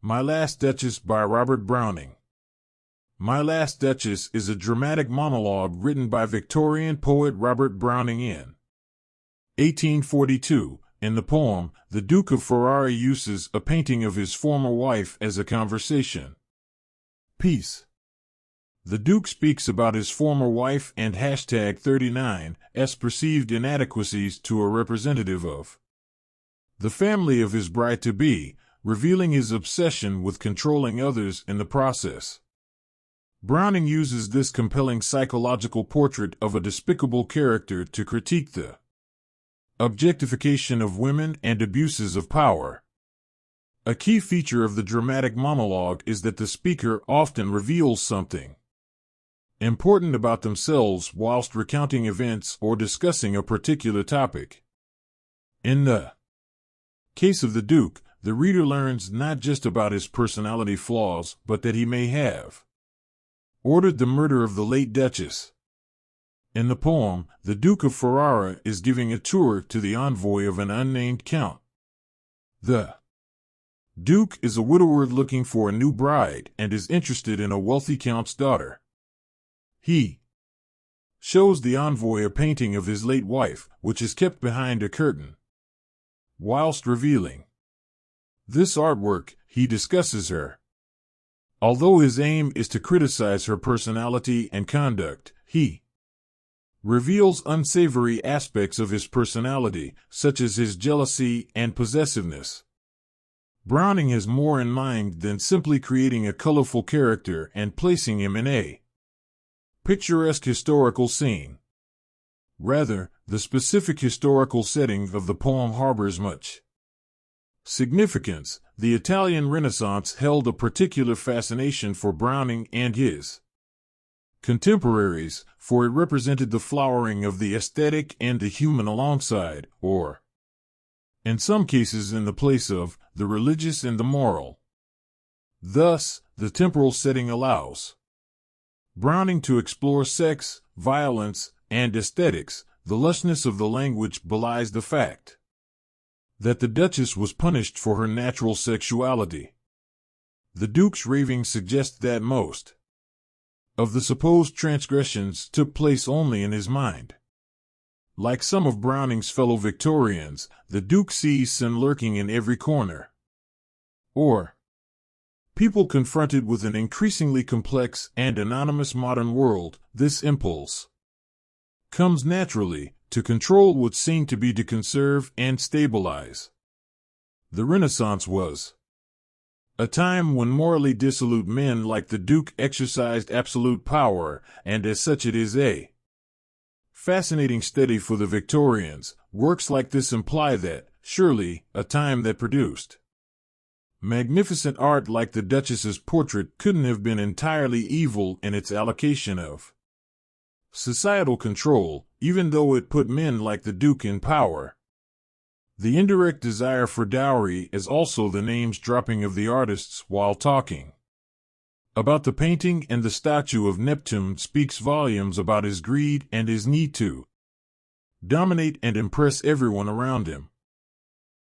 My Last Duchess by Robert Browning. My Last Duchess is a dramatic monologue written by Victorian poet Robert Browning in 1842. In the poem, the Duke of Ferrara uses a painting of his former wife as a conversation piece. The Duke speaks about his former wife and #39's perceived inadequacies to a representative of the family of his bride-to-be, revealing his obsession with controlling others in the process. Browning uses this compelling psychological portrait of a despicable character to critique the objectification of women and abuses of power. A key feature of the dramatic monologue is that the speaker often reveals something important about themselves whilst recounting events or discussing a particular topic. In the case of the Duke, the reader learns not just about his personality flaws, but that he may have ordered the murder of the late Duchess. In the poem, the Duke of Ferrara is giving a tour to the envoy of an unnamed count. The Duke is a widower looking for a new bride and is interested in a wealthy count's daughter. He shows the envoy a painting of his late wife, which is kept behind a curtain. Whilst revealing this artwork, he discusses her. Although his aim is to criticize her personality and conduct, he reveals unsavory aspects of his personality, such as his jealousy and possessiveness. Browning has more in mind than simply creating a colorful character and placing him in a picturesque historical scene. Rather, the specific historical setting of the poem harbors much significance. The Italian Renaissance held a particular fascination for Browning and his contemporaries, for it represented the flowering of the aesthetic and the human alongside, or, in some cases in the place of, the religious and the moral. Thus, the temporal setting allows Browning to explore sex, violence, and aesthetics. The lushness of the language belies the fact that the Duchess was punished for her natural sexuality. The Duke's ravings suggest that most of the supposed transgressions took place only in his mind. Like some of Browning's fellow Victorians, the Duke sees sin lurking in every corner. Or people confronted with an increasingly complex and anonymous modern world, this impulse comes naturally to control would seem to be to conserve and stabilize. The Renaissance was a time when morally dissolute men like the Duke exercised absolute power, and as such it is a fascinating study for the Victorians. Works like this imply that, surely, a time that produced magnificent art like the Duchess's portrait couldn't have been entirely evil in its allocation of societal control, even though it put men like the Duke in power. The indirect desire for dowry is also the names dropping of the artists while talking about the painting, and the statue of Neptune speaks volumes about his greed and his need to dominate and impress everyone around him.